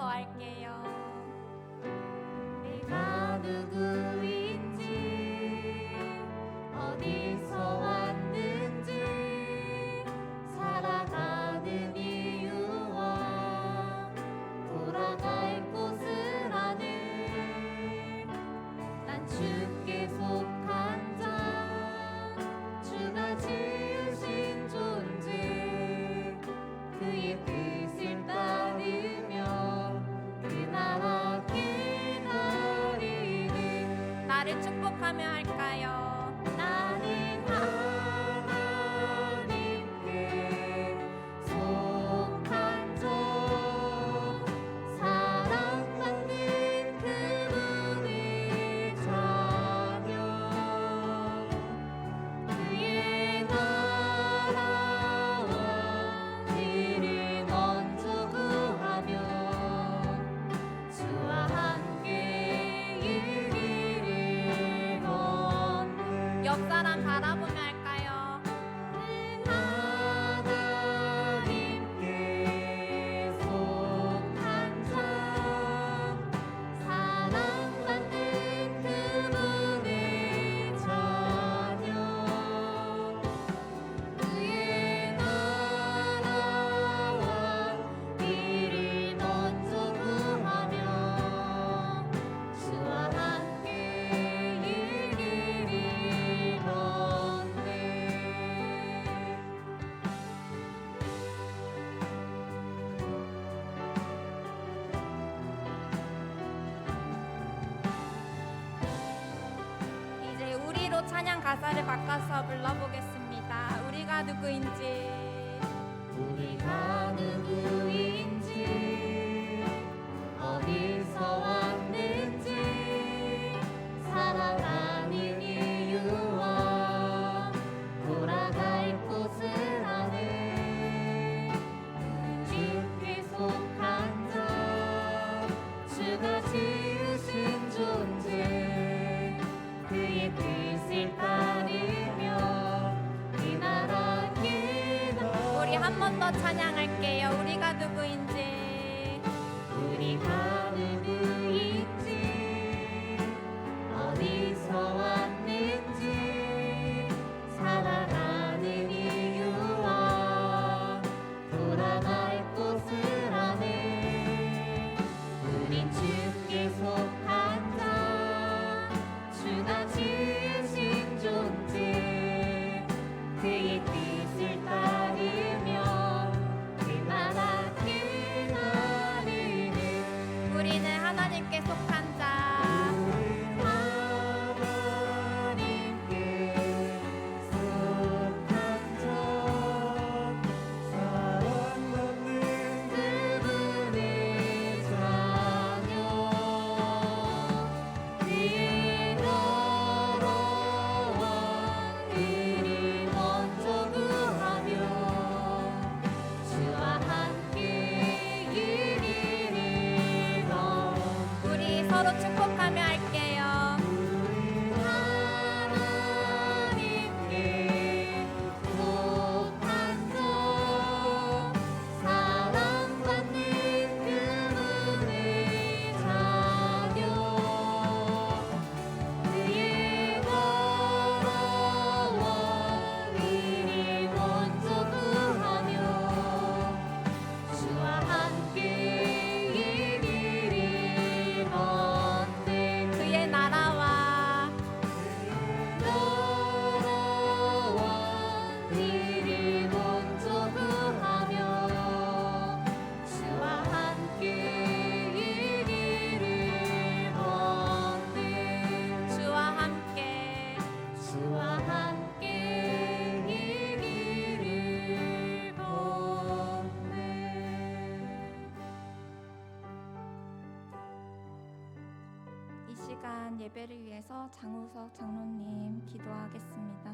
더 할게요. 내가 누구인지 어디서 왔는지 살아가는 이유와 돌아갈 곳을 아네. 난 주께 속한 자, 주가 지으신 존재, 그의 뜻을 따르며 그 나라 기다리는. 나를 축복하며 할까요? 나는 하나님께 속한 자, 사랑받는 그분의 자녀, 그의 나라와 일을 먼저 구하며 주와 함께 일기를 걷는. 옆 사람 바라보며 할까요? 하나님께 속한 자, 사랑받는 그분의 자녀, 그의 나라와 일을 먼저 구하며 주와 함께 일기를 걷네. 이제 우리로 찬양 가사를 바꿔서 불러보겠습니다. 우리가 누구인지. 우리가 누구인지 어디서 왔는지 살아가는 이유와 돌아갈 곳을 아네. 주께 속한 자, 주가 지으신 존재, 그의 뜻을 따르며 그 나라 기다. 우리 한 번 더 찬양할게요. 우리가 누구인지. 우리가 누구인지 어디서 왔는지 살아가는 이유와 돌아갈 곳을 아네. 우린 주께 속한 자, 주가 지으신 존재, 그의 뜻을 따르며 그 나라 기다리는. 우리는 하나님께 속한 자. 하나님께 속한 자, 사랑받는 그분의 자녀, 그의 나라와 일을 먼저 구하며 주와 함께 일기를 걷는. 우리 서로 축복하며 할게요. 하나님께 속한 자, 사랑받는 그분의 자녀, 그의 나라와 일을 먼저 구하며 주와 함께 일기를 걷는. 그의 나라와 일을 먼저 구하며 주와 함께 일기를 걷는. 주와 함께. 주와 함께 일기를 걷네. 이 시간 예배를 위해서 장우석 장로님 기도하겠습니다.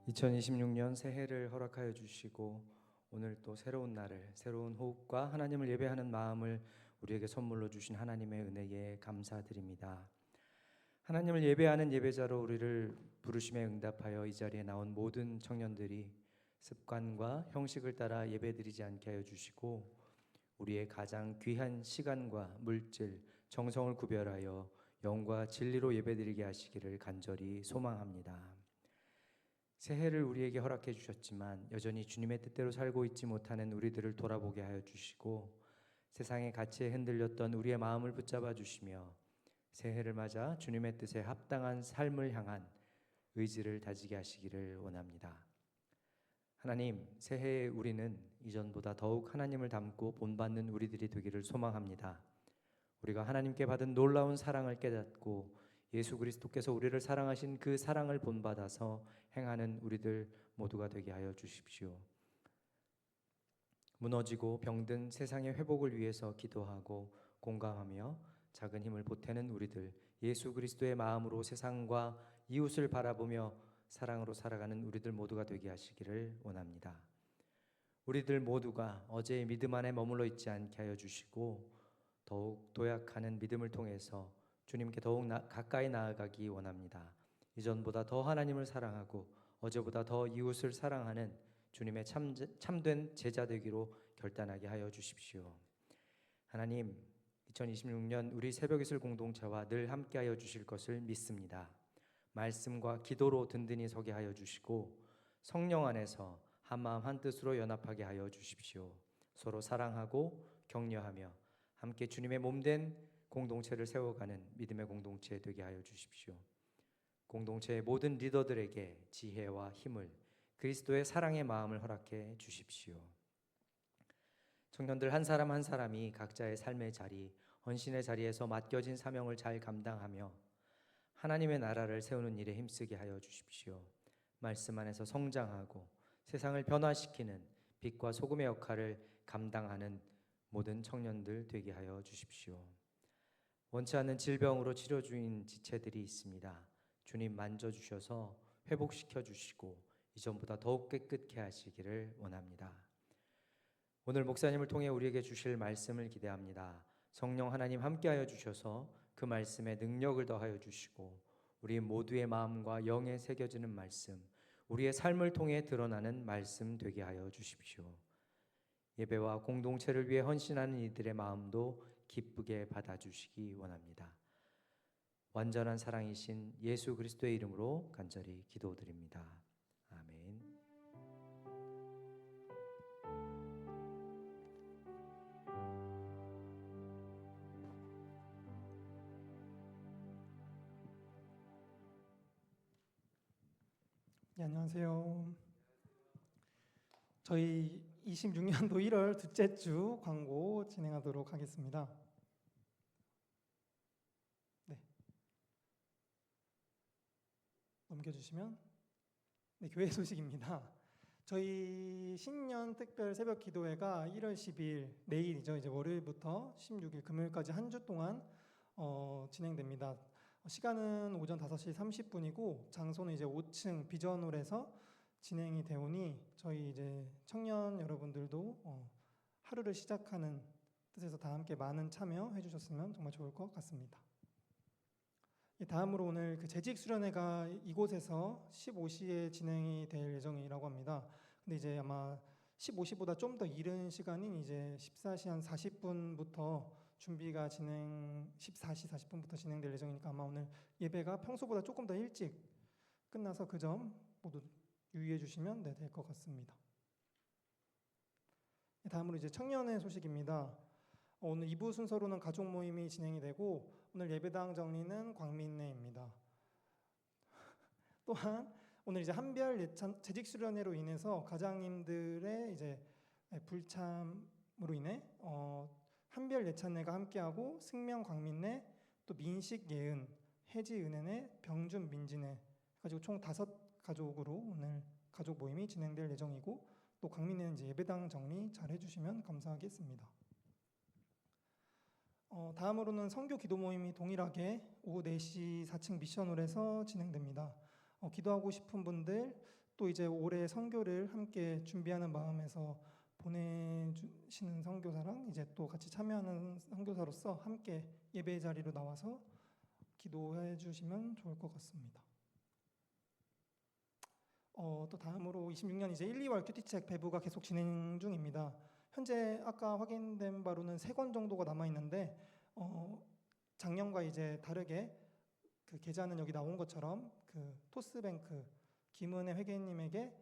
(2026년) 새해를 허락하여 주시고 오늘 또 새로운 날을, 새로운 호흡과 하나님을 예배하는 마음을 우리에게 선물로 주신 하나님의 은혜에 감사드립니다. 하나님을 예배하는 예배자로 우리를 부르심에 응답하여 이 자리에 나온 모든 청년들이 습관과 형식을 따라 예배드리지 않게 하여 주시고 우리의 가장 귀한 시간과 물질, 정성을 구별하여 영과 진리로 예배드리게 하시기를 간절히 소망합니다. 새해를 우리에게 허락해 주셨지만 여전히 주님의 뜻대로 살고 있지 못하는 우리들을 돌아보게 하여 주시고 세상의 가치에 흔들렸던 우리의 마음을 붙잡아 주시며 새해를 맞아 주님의 뜻에 합당한 삶을 향한 의지를 다지게 하시기를 원합니다. 하나님, 새해에 우리는 이전보다 더욱 하나님을 닮고 본받는 우리들이 되기를 소망합니다. 우리가 하나님께 받은 놀라운 사랑을 깨닫고 예수 그리스도께서 우리를 사랑하신 그 사랑을 본받아서 행하는 우리들 모두가 되게 하여 주십시오. 무너지고 병든 세상의 회복을 위해서 기도하고 공감하며 작은 힘을 보태는 우리들, 예수 그리스도의 마음으로 세상과 이웃을 바라보며 사랑으로 살아가는 우리들 모두가 되게 하시기를 원합니다. 우리들 모두가 어제의 믿음 안에 머물러 있지 않게 하여 주시고 더욱 도약하는 믿음을 통해서 주님께 더욱 가까이 나아가기 원합니다. 이전보다 더 하나님을 사랑하고 어제보다 더 이웃을 사랑하는 주님의 참된 제자 되기로 결단하게 하여 주십시오. 하나님, 2026년 우리 새벽이슬 공동체와 늘 함께하여 주실 것을 믿습니다. 말씀과 기도로 든든히 서게 하여 주시고 성령 안에서 한마음 한뜻으로 연합하게 하여 주십시오. 서로 사랑하고 격려하며 함께 주님의 몸된 공동체를 세워가는 믿음의 공동체 되게 하여 주십시오. 공동체의 모든 리더들에게 지혜와 힘을, 그리스도의 사랑의 마음을 허락해 주십시오. 청년들 한 사람 한 사람이 각자의 삶의 자리, 헌신의 자리에서 맡겨진 사명을 잘 감당하며 하나님의 나라를 세우는 일에 힘쓰게 하여 주십시오. 말씀 안에서 성장하고 세상을 변화시키는 빛과 소금의 역할을 감당하는 모든 청년들 되게 하여 주십시오. 원치 않는 질병으로 치료 중인 지체들이 있습니다. 주님 만져주셔서 회복시켜 주시고 이전보다 더욱 깨끗게 하시기를 원합니다. 오늘 목사님을 통해 우리에게 주실 말씀을 기대합니다. 성령 하나님 함께하여 주셔서 그 말씀에 능력을 더하여 주시고 우리 모두의 마음과 영에 새겨지는 말씀, 우리의 삶을 통해 드러나는 말씀 되게 하여 주십시오. 예배와 공동체를 위해 헌신하는 이들의 마음도 기쁘게 받아주시기 원합니다. 완전한 사랑이신 예수 그리스도의 이름으로 간절히 기도드립니다. 아멘. 네, 안녕하세요. 저희 26년도 1월 둘째 주 광고 진행하도록 하겠습니다. 네. 넘겨주시면 네, 교회 소식입니다. 저희 신년 특별 새벽 기도회가 1월 10일 내일이죠. 이제 월요일부터 16일 금요일까지 한 주 동안 진행됩니다. 시간은 오전 5시 30분이고 장소는 이제 5층 비전홀에서 진행이 되오니 저희 이제 청년 여러분들도 하루를 시작하는 뜻에서 다 함께 많은 참여해 주셨으면 정말 좋을 것 같습니다. 다음으로 오늘 그 재직 수련회가 이곳에서 15시에 진행이 될 예정이라고 합니다. 근데 이제 아마 15시보다 좀 더 이른 시간인 이제 14시 한 40분부터 준비가 14시 40분부터 진행될 예정이니까 아마 오늘 예배가 평소보다 조금 더 일찍 끝나서 그 점 모두 유의해 주시면 될 것 같습니다. 다음으로 이제 청년회 소식입니다. 오늘 2부 순서로는 가족 모임이 진행이 되고 오늘 예배당 정리는 광민네입니다. 또한 오늘 이제 한별 예찬 재직 수련회로 인해서 가장님들의 이제 불참으로 인해 한별 예찬네가 함께하고 승명 광민네, 또 민식 예은, 해지 은혜네, 병준 민지네 가지고 총 5가족으로 오늘 가족 모임이 진행될 예정이고 또 광민네는 이제 예배당 정리 잘 해주시면 감사하겠습니다. 다음으로는 선교 기도 모임이 동일하게 오후 4시 4층 미션홀에서 진행됩니다. 기도하고 싶은 분들 또 이제 올해 선교를 함께 준비하는 마음에서 보내주시는 선교사랑 이제 또 같이 참여하는 선교사로서 함께 예배 자리로 나와서 기도해 주시면 좋을 것 같습니다. 또 다음으로 26년 이제 1, 2월 큐티책 배부가 계속 진행 중입니다. 현재 아까 확인된 바로는 3권 정도가 남아 있는데 작년과 이제 다르게 그 계좌는 여기 나온 것처럼 그 토스뱅크 김은혜 회계님에게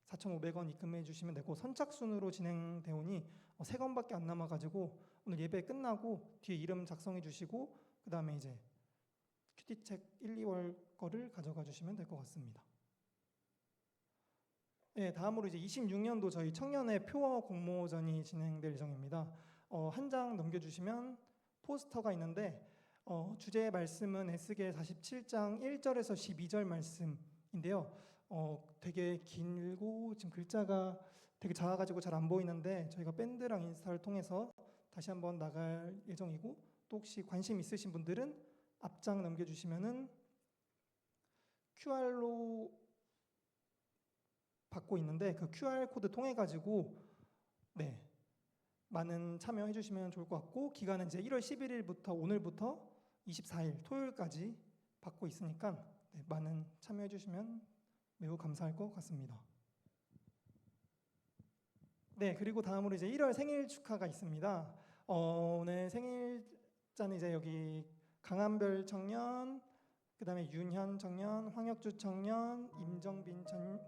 4,500원 입금해 주시면 되고 선착순으로 진행되오니 3권밖에 안 남아가지고 오늘 예배 끝나고 뒤에 이름 작성해 주시고 그 다음에 이제 큐티책 1, 2월 거를 가져가 주시면 될 것 같습니다. 네, 다음으로 이제 26년도 저희 청년의 표어 공모전이 진행될 예정입니다. 한 장 넘겨주시면 포스터가 있는데 주제 말씀은 에스겔 47장 1절에서 12절 말씀인데요. 되게 길고 지금 글자가 되게 작아가지고 잘 안 보이는데 저희가 밴드랑 인스타를 통해서 다시 한번 나갈 예정이고 또 혹시 관심 있으신 분들은 앞장 넘겨주시면은 QR로 받고 있는데 그 QR 코드 통해 가지고 많은 참여해 주시면 좋을 것 같고 기간은 이제 1월 11일부터 오늘부터 24일 토요일까지 받고 있으니까 많은 참여해 주시면 매우 감사할 것 같습니다. 네, 그리고 다음으로 이제 1월 생일 축하가 있습니다. 오늘 생일자는 이제 여기 강한별 청년, 그 다음에 윤현 청년, 황혁주 청년, 임정빈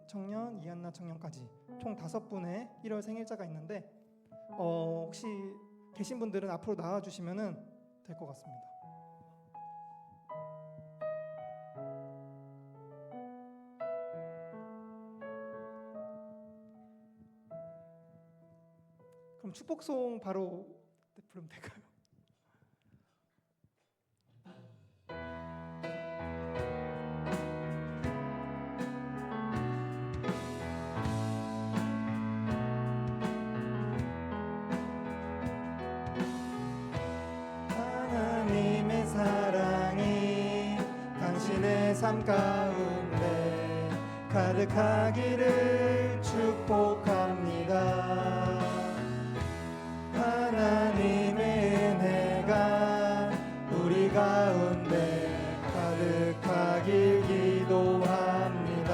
청년, 이한나 청년까지 총 5분의 1월 생일자가 있는데 혹시 계신 분들은 앞으로 나와주시면 될 것 같습니다. 그럼 축복송 바로 부르면 될까요? 하나님의 사랑이 당신의 삶 가운데 가득하기를 축복합니다. 하나님의 은혜가 우리 가운데 가득하길 기도합니다.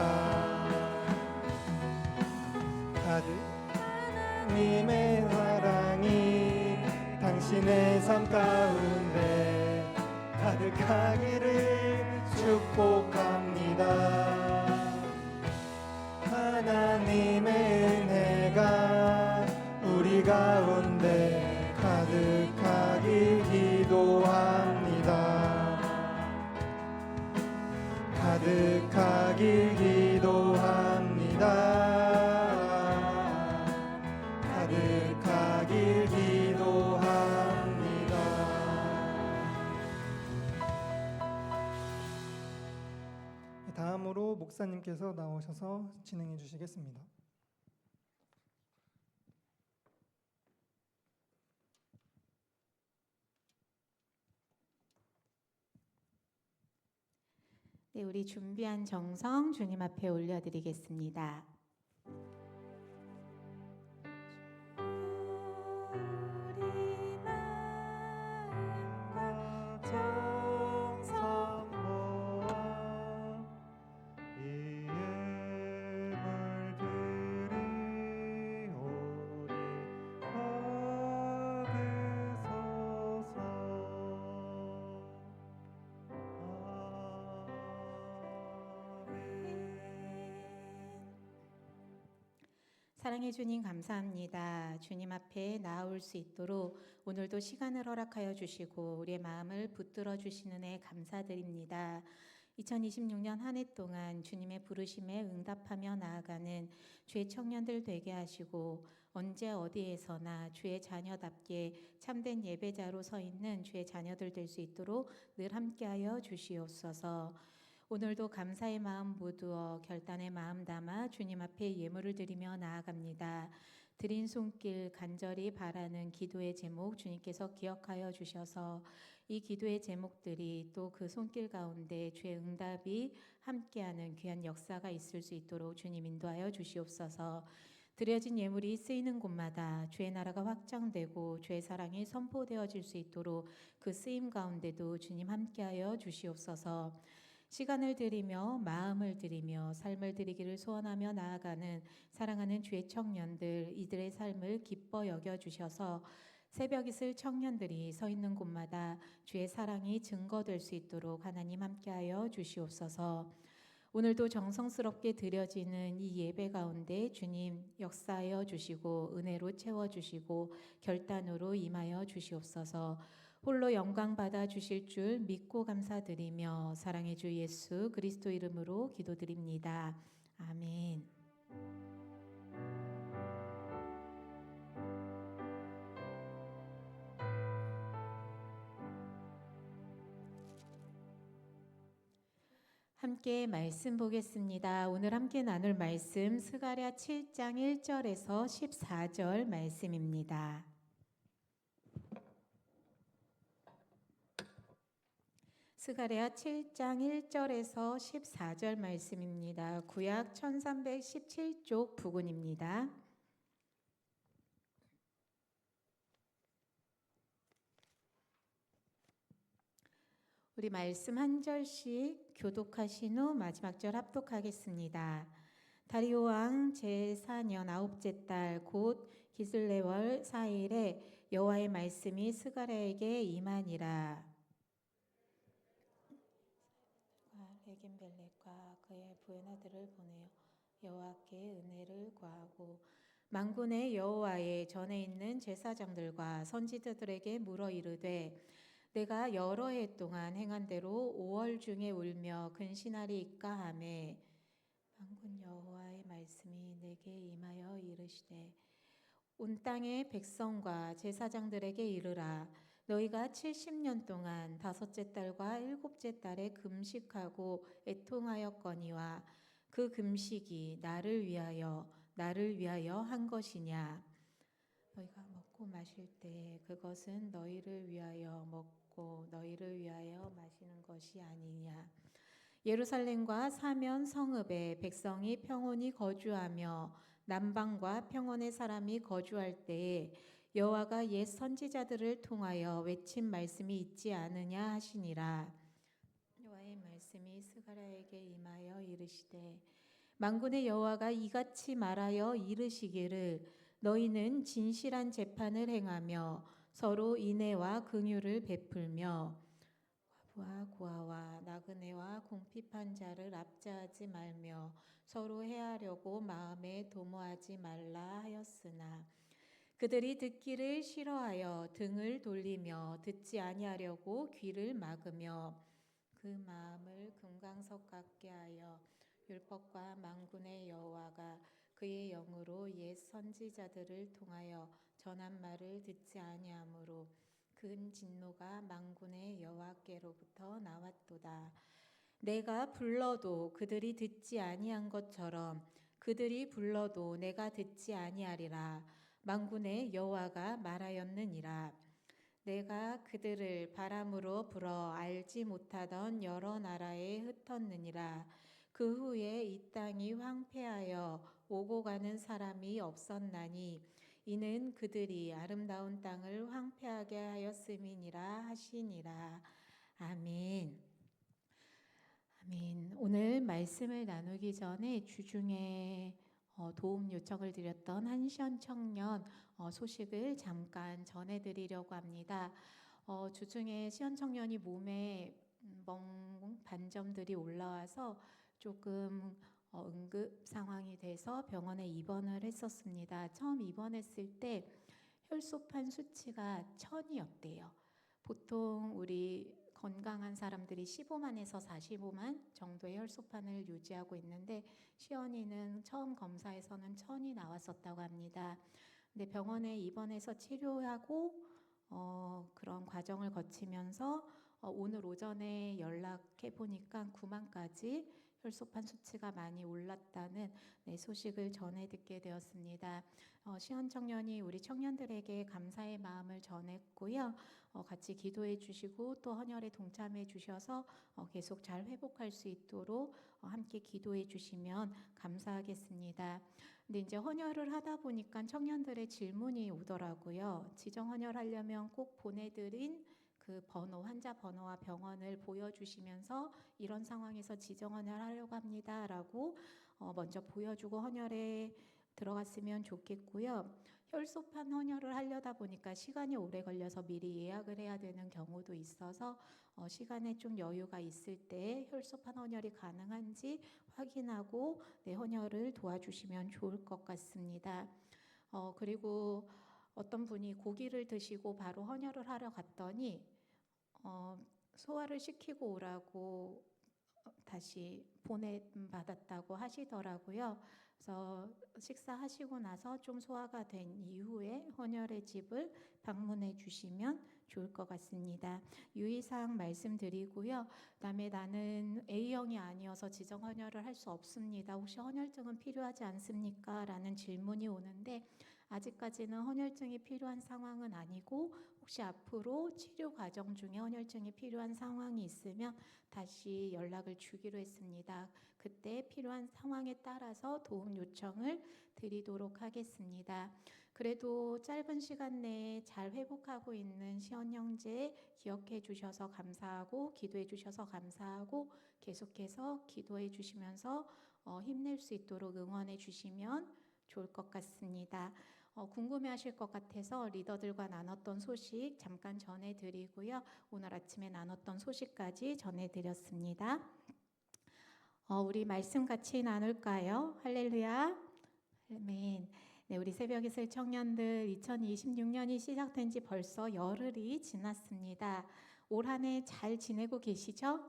하나님의 사랑이 당신의 삶 가운데 가득하기를 축복합니다. 하나님의 은혜가 우리 가운데 가득하길 기도합니다. 가득하길 기도합니다. 가득하길 기도합니다. 다음으로 목사님께서 나오셔서 진행해 주시겠습니다. 네, 우리 준비한 정성 주님 앞에 올려드리겠습니다. 우리 마음과 정성 모아 이 예물 드리오리 받으소서. 사랑해 주님 감사합니다. 주님 앞에 나아올 수 있도록 오늘도 시간을 허락하여 주시고 우리의 마음을 붙들어 주시는 애 감사드립니다. 2026년 한 해 동안 주님의 부르심에 응답하며 나아가는 주의 청년들 되게 하시고 언제 어디에서나 주의 자녀답게 참된 예배자로 서 있는 주의 자녀들 될 수 있도록 늘 함께하여 주시옵소서. 오늘도 감사의 마음 모두어 결단의 마음 담아 주님 앞에 예물을 드리며 나아갑니다. 드린 손길 간절히 바라는 기도의 제목 주님께서 기억하여 주셔서 이 기도의 제목들이 또 그 손길 가운데 주의 응답이 함께하는 귀한 역사가 있을 수 있도록 주님 인도하여 주시옵소서. 드려진 예물이 쓰이는 곳마다 주의 나라가 확장되고 주의 사랑이 선포되어질 수 있도록 그 쓰임 가운데도 주님 함께하여 주시옵소서. 시간을 드리며 마음을 드리며 삶을 드리기를 소원하며 나아가는 사랑하는 주의 청년들, 이들의 삶을 기뻐 여겨 주셔서 새벽 이슬 청년들이 서 있는 곳마다 주의 사랑이 증거될 수 있도록 하나님 함께하여 주시옵소서. 오늘도 정성스럽게 드려지는 이 예배 가운데 주님 역사하여 주시고 은혜로 채워주시고 결단으로 임하여 주시옵소서. 홀로 영광 받아 주실 줄 믿고 감사드리며 사랑의 주 예수 그리스도 이름으로 기도드립니다. 아멘. 함께 말씀 보겠습니다. 오늘 함께 나눌 말씀 스가랴 7장 1절에서 14절 말씀입니다. 스가랴 7장 1절에서 14절 말씀입니다. 구약 1317쪽 부근입니다. 우리 말씀 한 절씩 교독하신 후 마지막 절 합독하겠습니다. 다리오 왕 제4년 9째 달 곧 기슬레월 4일에 여호와의 말씀이 스가랴에게 임하니라. 레긴벨렉과 그의 부하들을 보내어 여호와께 은혜를 구하고 만군의 여호와의 전에 있는 제사장들과 선지자들에게 물어 이르되 내가 여러 해 동안 행한 대로 5월 중에 울며 근신하리이까 하매 만군 여호와의 말씀이 내게 임하여 이르시되 온 땅의 백성과 제사장들에게 이르라. 너희가 70년 동안 5째 달과 7째 달에 금식하고 애통하였거니와 그 금식이 나를 위하여 한 것이냐. 너희가 먹고 마실 때 그것은 너희를 위하여 먹고 너희를 위하여 마시는 것이 아니냐. 예루살렘과 사면 성읍에 백성이 평온히 거주하며 남방과 평원의 사람이 거주할 때에 여호와가 옛 선지자들을 통하여 외친 말씀이 있지 않으냐 하시니라. 여호와의 말씀이 스가랴에게 임하여 이르시되 만군의 여호와가 이같이 말하여 이르시기를 너희는 진실한 재판을 행하며 서로 인애와 긍휼을 베풀며 과부와 고아와 나그네와 궁핍한 자를 압제하지 말며 서로 해하려고 마음에 도모하지 말라 하였으나 그들이 듣기를 싫어하여 등을 돌리며 듣지 아니하려고 귀를 막으며 그 마음을 금강석 같게 하여 율법과 만군의 여호와가 그의 영으로 옛 선지자들을 통하여 전한 말을 듣지 아니하므로 큰 진노가 만군의 여호와께로부터 나왔도다. 내가 불러도 그들이 듣지 아니한 것처럼 그들이 불러도 내가 듣지 아니하리라. 만군의 여호와가 말하였느니라. 내가 그들을 바람으로 불어 알지 못하던 여러 나라에 흩었느니라. 그 후에 이 땅이 황폐하여 오고 가는 사람이 없었나니 이는 그들이 아름다운 땅을 황폐하게 하였음이니라 하시니라. 아멘. 아멘. 오늘 말씀을 나누기 전에 주중에 도움 요청을 드렸던 한시원 청년 소식을 잠깐 전해드리려고 합니다. 주중에 시원 청년이 몸에 멍 반점들이 올라와서 조금 응급 상황이 돼서 병원에 입원을 했었습니다. 처음 입원했을 때 혈소판 수치가 1000이었대요. 보통 우리 건강한 사람들이 15만에서 45만 정도의 혈소판을 유지하고 있는데 시연이는 처음 검사에서는 1000이 나왔었다고 합니다. 근데 병원에 입원해서 치료하고 그런 과정을 거치면서 오늘 오전에 연락해 보니까 9만까지 혈소판 수치가 많이 올랐다는 소식을 전해 듣게 되었습니다. 시원 청년이 우리 청년들에게 감사의 마음을 전했고요. 같이 기도해 주시고 또 헌혈에 동참해 주셔서 계속 잘 회복할 수 있도록 함께 기도해 주시면 감사하겠습니다. 근데 이제 헌혈을 하다 보니까 청년들의 질문이 오더라고요. 지정 헌혈하려면 꼭 보내드린 그 번호, 환자 번호와 병원을 보여주시면서 이런 상황에서 지정 헌혈하려고 합니다라고 먼저 보여주고 헌혈에 들어갔으면 좋겠고요. 혈소판 헌혈을 하려다 보니까 시간이 오래 걸려서 미리 예약을 해야 되는 경우도 있어서 시간에 좀 여유가 있을 때 혈소판 헌혈이 가능한지 확인하고 헌혈을 도와주시면 좋을 것 같습니다. 그리고 어떤 분이 고기를 드시고 바로 헌혈을 하러 갔더니 소화를 시키고 오라고 다시 보내받았다고 하시더라고요. 그래서 식사하시고 나서 좀 소화가 된 이후에 헌혈의 집을 방문해 주시면 좋을 것 같습니다. 유의사항 말씀드리고요. 그다음에 나는 A형이 아니어서 지정 헌혈을 할 수 없습니다. 혹시 헌혈증은 필요하지 않습니까? 라는 질문이 오는데 아직까지는 헌혈증이 필요한 상황은 아니고 혹시 앞으로 치료 과정 중에 헌혈증이 필요한 상황이 있으면 다시 연락을 주기로 했습니다. 그때 필요한 상황에 따라서 도움 요청을 드리도록 하겠습니다. 그래도 짧은 시간 내에 잘 회복하고 있는 시원 형제 기억해 주셔서 감사하고 기도해 주셔서 감사하고 계속해서 기도해 주시면서 힘낼 수 있도록 응원해 주시면 좋을 것 같습니다. 궁금해하실 것 같아서 리더들과 나눴던 소식 잠깐 전해드리고요. 오늘 아침에 나눴던 소식까지 전해드렸습니다. 우리 말씀 같이 나눌까요? 할렐루야. 아멘. 네, 우리 새벽 이슬 청년들 2026년이 시작된 지 벌써 열흘이 지났습니다. 올 한 해 잘 지내고 계시죠?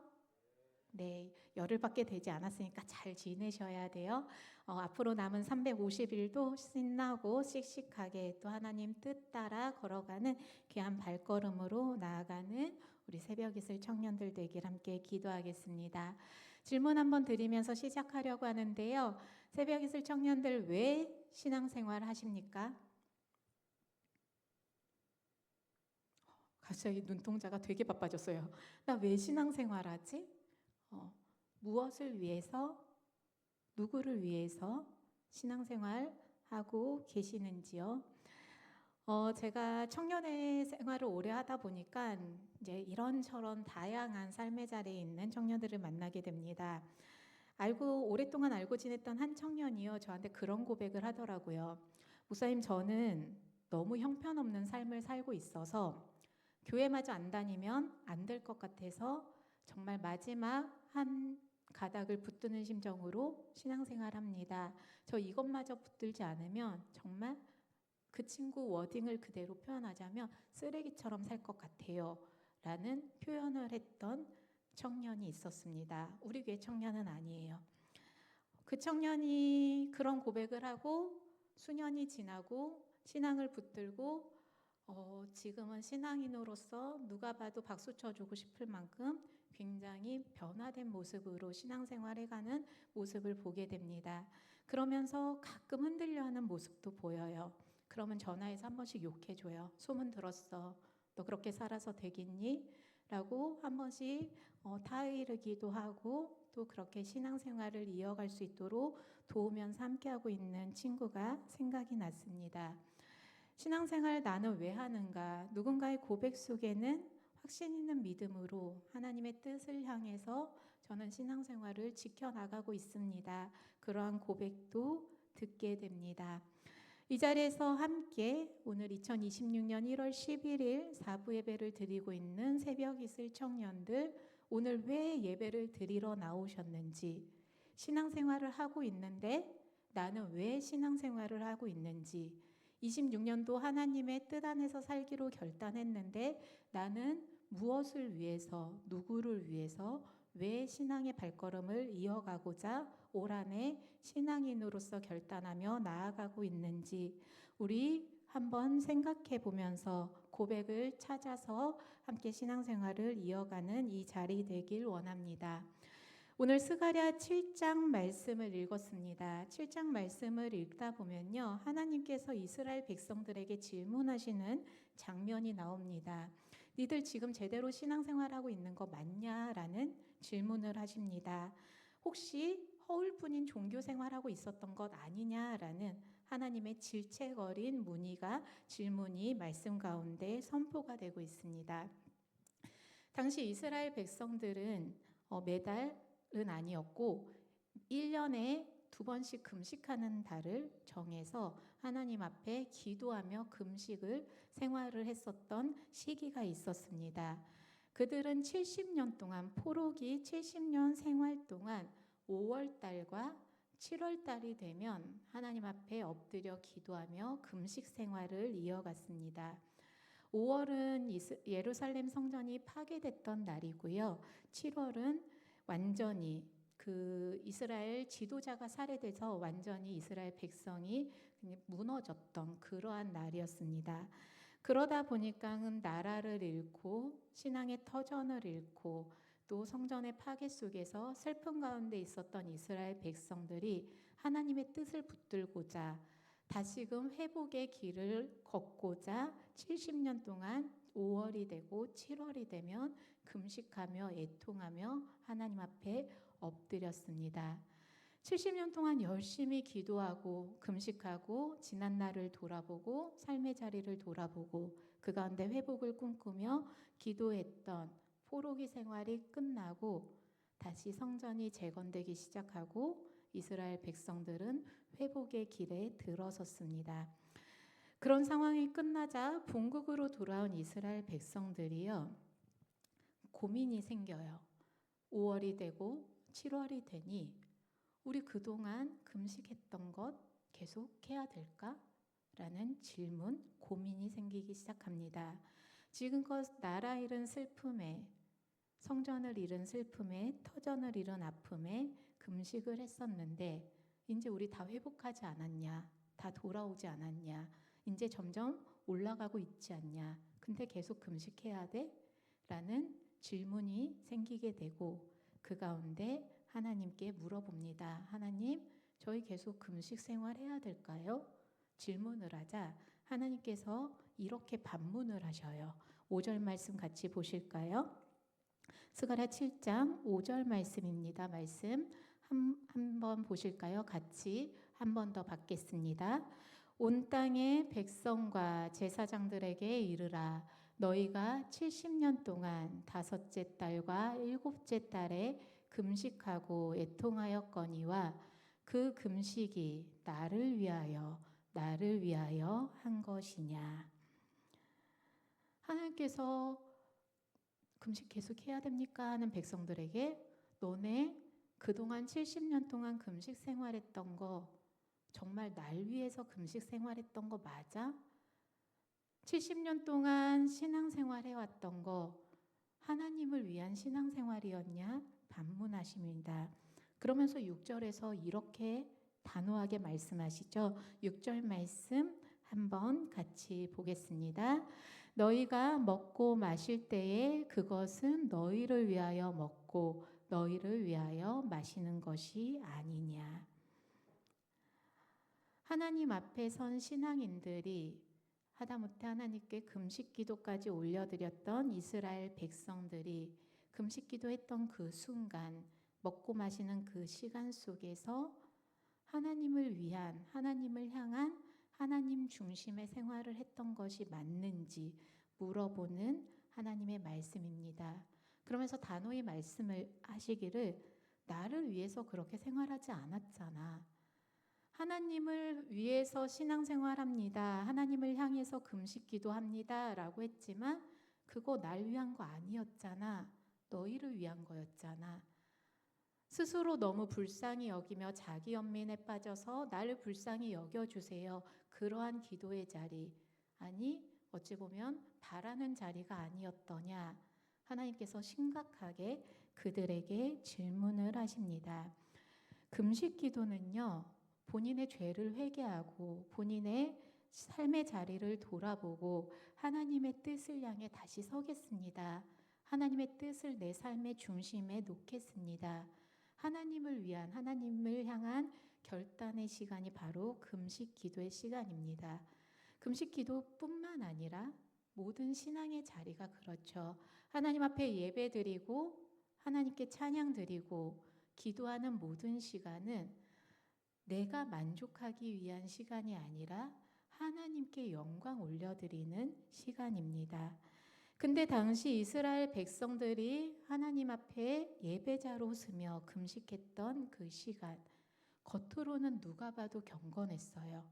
네, 열흘밖에 되지 않았으니까 잘 지내셔야 돼요. 앞으로 남은 350일도 신나고 씩씩하게 또 하나님 뜻 따라 걸어가는 귀한 발걸음으로 나아가는 우리 새벽 이슬 청년들 되길 함께 기도하겠습니다. 질문 한번 드리면서 시작하려고 하는데요. 새벽 이슬 청년들 왜 신앙생활 하십니까? 갑자기 눈동자가 되게 바빠졌어요. 나 왜 신앙생활 하지? 무엇을 위해서, 누구를 위해서 신앙생활 하고 계시는지요? 제가 청년의 생활을 오래 하다 보니까 이제 이런저런 다양한 삶의 자리에 있는 청년들을 만나게 됩니다. 오랫동안 알고 지냈던 한 청년이요, 저한테 그런 고백을 하더라고요. 목사님, 저는 너무 형편없는 삶을 살고 있어서 교회마저 안 다니면 안 될 것 같아서 정말 마지막 한 가닥을 붙드는 심정으로 신앙생활합니다. 저 이것마저 붙들지 않으면 정말 그 친구 워딩을 그대로 표현하자면 쓰레기처럼 살 것 같아요 라는 표현을 했던 청년이 있었습니다. 우리 교회 청년은 아니에요. 그 청년이 그런 고백을 하고 수년이 지나고 신앙을 붙들고 지금은 신앙인으로서 누가 봐도 박수 쳐주고 싶을 만큼 굉장히 변화된 모습으로 신앙생활해가는 모습을 보게 됩니다. 그러면서 가끔 흔들려하는 모습도 보여요. 그러면 전화해서 한 번씩 욕해줘요. 소문 들었어. 너 그렇게 살아서 되겠니? 라고 한 번씩 타이르기도 하고 또 그렇게 신앙생활을 이어갈 수 있도록 도우면서 함께하고 있는 친구가 생각이 났습니다. 신앙생활 나는 왜 하는가? 누군가의 고백 속에는 확신 있는 믿음으로 하나님의 뜻을 향해서 저는 신앙생활을 지켜나가고 있습니다. 그러한 고백도 듣게 됩니다. 이 자리에서 함께 오늘 2026년 1월 11일 4부 예배를 드리고 있는 새벽 이슬 청년들, 오늘 왜 예배를 드리러 나오셨는지, 신앙생활을 하고 있는데 나는 왜 신앙생활을 하고 있는지, 26년도 하나님의 뜻 안에서 살기로 결단했는데 나는 무엇을 위해서, 누구를 위해서, 왜 신앙의 발걸음을 이어가고자 올 한 해 신앙인으로서 결단하며 나아가고 있는지 우리 한번 생각해 보면서 고백을 찾아서 함께 신앙생활을 이어가는 이 자리 되길 원합니다. 오늘 스가랴 7장 말씀을 읽었습니다. 7장 말씀을 읽다 보면요, 하나님께서 이스라엘 백성들에게 질문하시는 장면이 나옵니다. 니들 지금 제대로 신앙생활하고 있는 거 맞냐라는 질문을 하십니다. 혹시 허울뿐인 종교생활하고 있었던 것 아니냐라는 하나님의 질책어린 질문이 말씀 가운데 선포가 되고 있습니다. 당시 이스라엘 백성들은 매달은 아니었고 1년에 2번씩 금식하는 달을 정해서 하나님 앞에 기도하며 금식을 생활을 했었던 시기가 있었습니다. 그들은 70년 동안 포로기 70년 생활 동안 5월 달과 7월 달이 되면 하나님 앞에 엎드려 기도하며 금식 생활을 이어갔습니다. 5월은 예루살렘 성전이 파괴됐던 날이고요. 7월은 완전히 그 이스라엘 지도자가 살해돼서 완전히 이스라엘 백성이 무너졌던 그러한 날이었습니다. 그러다 보니까는 나라를 잃고 신앙의 터전을 잃고 또 성전의 파괴 속에서 슬픔 가운데 있었던 이스라엘 백성들이 하나님의 뜻을 붙들고자 다시금 회복의 길을 걷고자 70년 동안 5월이 되고 7월이 되면 금식하며 애통하며 하나님 앞에 엎드렸습니다. 70년 동안 열심히 기도하고 금식하고 지난 날을 돌아보고 삶의 자리를 돌아보고 그 가운데 회복을 꿈꾸며 기도했던 포로기 생활이 끝나고 다시 성전이 재건되기 시작하고 이스라엘 백성들은 회복의 길에 들어섰습니다. 그런 상황이 끝나자 본국으로 돌아온 이스라엘 백성들이요, 고민이 생겨요. 5월이 되고 7월이 되니 우리 그동안 금식했던 것 계속 해야 될까? 라는 질문, 고민이 생기기 시작합니다. 지금껏 나라 잃은 슬픔에, 성전을 잃은 슬픔에, 터전을 잃은 아픔에 금식을 했었는데 이제 우리 다 회복하지 않았냐? 다 돌아오지 않았냐? 이제 점점 올라가고 있지 않냐? 근데 계속 금식해야 돼? 라는 질문이 생기게 되고 그 가운데 하나님께 물어봅니다. 하나님, 저희 계속 금식 생활해야 될까요? 질문을 하자 하나님께서 이렇게 반문을 하셔요. 5절 말씀 같이 보실까요? 스가랴 7장 5절 말씀입니다. 말씀 한번 보실까요? 같이 한 번 더 받겠습니다. 온 땅의 백성과 제사장들에게 이르라. 너희가 70년 동안 5째 달과 7째 달에 금식하고 애통하였거니와 그 금식이 나를 위하여 한 것이냐. 하나님께서 금식 계속 해야 됩니까? 하는 백성들에게 너네 그동안 70년 동안 금식 생활했던 거 정말 날 위해서 금식 생활했던 거 맞아? 70년 동안 신앙생활 해왔던 거 하나님을 위한 신앙생활이었냐? 반문하십니다. 그러면서 6절에서 이렇게 단호하게 말씀하시죠. 6절 말씀 한번 같이 보겠습니다. 너희가 먹고 마실 때에 그것은 너희를 위하여 먹고 너희를 위하여 마시는 것이 아니냐. 하나님 앞에 선 신앙인들이 하다못해 하나님께 금식 기도까지 올려드렸던 이스라엘 백성들이 금식 기도했던 그 순간, 먹고 마시는 그 시간 속에서 하나님을 위한, 하나님을 향한 하나님 중심의 생활을 했던 것이 맞는지 물어보는 하나님의 말씀입니다. 그러면서 단호히 말씀을 하시기를 나를 위해서 그렇게 생활하지 않았잖아. 하나님을 위해서 신앙생활합니다. 하나님을 향해서 금식 기도합니다. 라고 했지만 그거 날 위한 거 아니었잖아. 너희를 위한 거였잖아. 스스로 너무 불쌍히 여기며 자기 연민에 빠져서 나를 불쌍히 여겨주세요. 그러한 기도의 자리. 아니 어찌 보면 바라는 자리가 아니었더냐. 하나님께서 심각하게 그들에게 질문을 하십니다. 금식 기도는요. 본인의 죄를 회개하고 본인의 삶의 자리를 돌아보고 하나님의 뜻을 향해 다시 서겠습니다. 하나님의 뜻을 내 삶의 중심에 놓겠습니다. 하나님을 위한, 하나님을 향한 결단의 시간이 바로 금식 기도의 시간입니다. 금식 기도뿐만 아니라 모든 신앙의 자리가 그렇죠. 하나님 앞에 예배드리고 하나님께 찬양드리고 기도하는 모든 시간은 내가 만족하기 위한 시간이 아니라 하나님께 영광 올려드리는 시간입니다. 근데 당시 이스라엘 백성들이 하나님 앞에 예배자로 서며 금식했던 그 시간, 겉으로는 누가 봐도 경건했어요.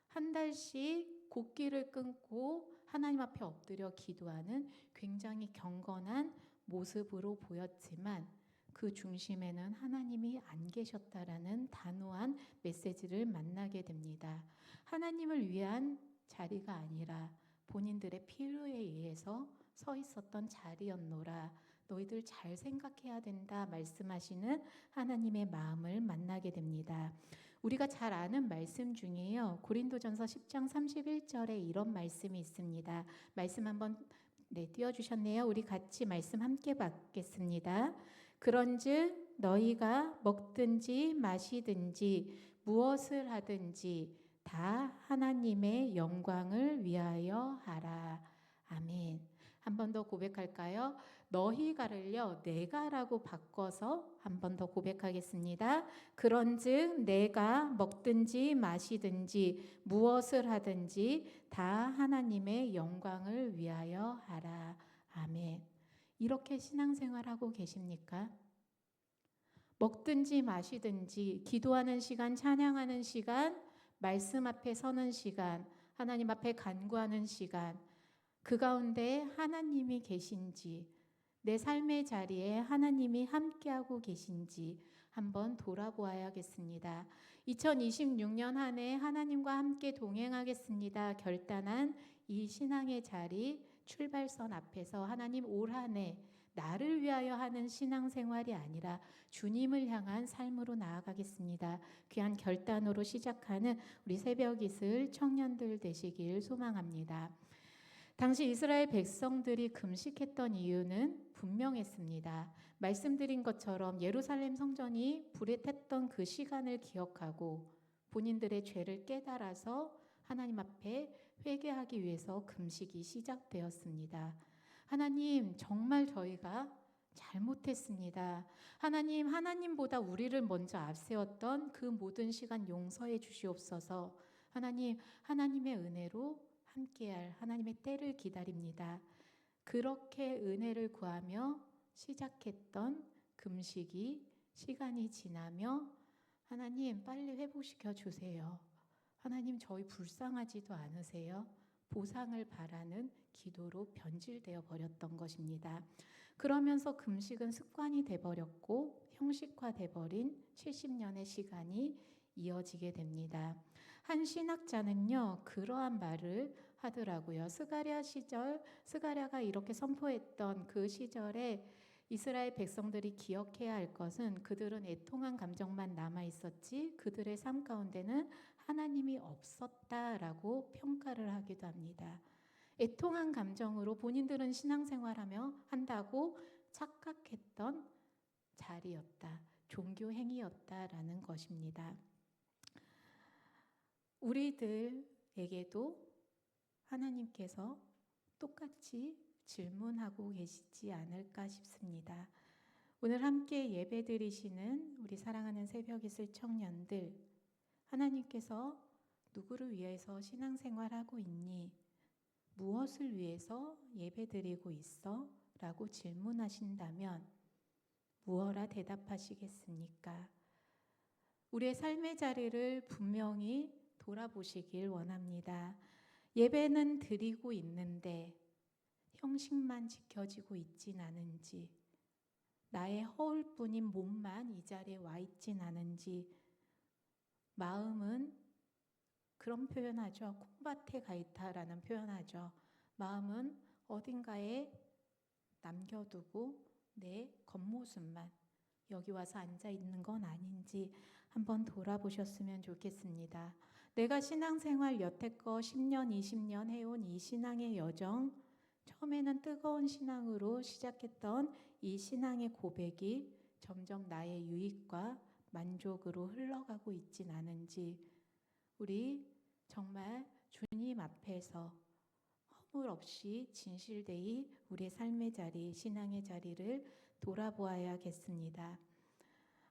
한 달씩 곡기를 끊고 하나님 앞에 엎드려 기도하는 굉장히 경건한 모습으로 보였지만 그 중심에는 하나님이 안 계셨다라는 단호한 메시지를 만나게 됩니다. 하나님을 위한 자리가 아니라 본인들의 필요에 의해서 서 있었던 자리였노라. 너희들 잘 생각해야 된다 말씀하시는 하나님의 마음을 만나게 됩니다. 우리가 잘 아는 말씀 중에요. 고린도전서 10장 31절에 이런 말씀이 있습니다. 말씀 한번 띄워주셨네요. 우리 같이 말씀 함께 받겠습니다. 그런즉 너희가 먹든지 마시든지 무엇을 하든지 다 하나님의 영광을 위하여 하라. 아멘. 한 번 더 고백할까요? 너희가를요 내가라고 바꿔서 한 번 더 고백하겠습니다. 그런즉 내가 먹든지 마시든지 무엇을 하든지 다 하나님의 영광을 위하여 하라. 아멘. 이렇게 신앙생활하고 계십니까? 먹든지 마시든지 기도하는 시간, 찬양하는 시간, 말씀 앞에 서는 시간, 하나님 앞에 간구하는 시간, 그 가운데 하나님이 계신지, 내 삶의 자리에 하나님이 함께하고 계신지 한번 돌아보아야겠습니다. 2026년 한 해 하나님과 함께 동행하겠습니다. 결단한 이 신앙의 자리, 출발선 앞에서 하나님 올 한 해 나를 위하여 하는 신앙생활이 아니라 주님을 향한 삶으로 나아가겠습니다. 귀한 결단으로 시작하는 우리 새벽 이슬 청년들 되시길 소망합니다. 당시 이스라엘 백성들이 금식했던 이유는 분명했습니다. 말씀드린 것처럼 예루살렘 성전이 불에 탔던 그 시간을 기억하고 본인들의 죄를 깨달아서 하나님 앞에 회개하기 위해서 금식이 시작되었습니다. 하나님, 정말 저희가 잘못했습니다. 하나님, 하나님보다 우리를 먼저 앞세웠던 그 모든 시간 용서해 주시옵소서. 하나님, 하나님의 은혜로 함께할 하나님의 때를 기다립니다. 그렇게 은혜를 구하며 시작했던 금식이 시간이 지나며 하나님 빨리 회복시켜 주세요. 하나님 저희 불쌍하지도 않으세요? 보상을 바라는 기도로 변질되어 버렸던 것입니다. 그러면서 금식은 습관이 돼버렸고 형식화돼 버린 70년의 시간이 이어지게 됩니다. 한 신학자는요 그러한 말을 하더라고요. 스가랴 시절, 스가랴가 이렇게 선포했던 그 시절에 이스라엘 백성들이 기억해야 할 것은 그들은 애통한 감정만 남아있었지 그들의 삶 가운데는 하나님이 없었다라고 평가를 하기도 합니다. 애통한 감정으로 본인들은 신앙생활하며 한다고 착각했던 자리였다. 종교 행위였다라는 것입니다. 우리들에게도 하나님께서 똑같이 질문하고 계시지 않을까 싶습니다. 오늘 함께 예배드리시는 우리 사랑하는 새벽이슬 청년들, 하나님께서 누구를 위해서 신앙생활하고 있니? 무엇을 위해서 예배드리고 있어? 라고 질문하신다면 무엇라 대답하시겠습니까? 우리의 삶의 자리를 분명히 돌아보시길 원합니다. 예배는 드리고 있는데 형식만 지켜지고 있진 않은지, 나의 허울뿐인 몸만 이 자리에 와 있진 않은지, 마음은 그런 표현하죠. 콩밭에 가 있다라는 표현하죠. 마음은 어딘가에 남겨두고 내 겉모습만 여기 와서 앉아 있는 건 아닌지 한번 돌아보셨으면 좋겠습니다. 내가 신앙생활 여태껏 10년, 20년 해온 이 신앙의 여정, 처음에는 뜨거운 신앙으로 시작했던 이 신앙의 고백이 점점 나의 유익과 만족으로 흘러가고 있진 않은지 우리 정말 주님 앞에서 허물 없이 진실되이 우리의 삶의 자리, 신앙의 자리를 돌아보아야겠습니다.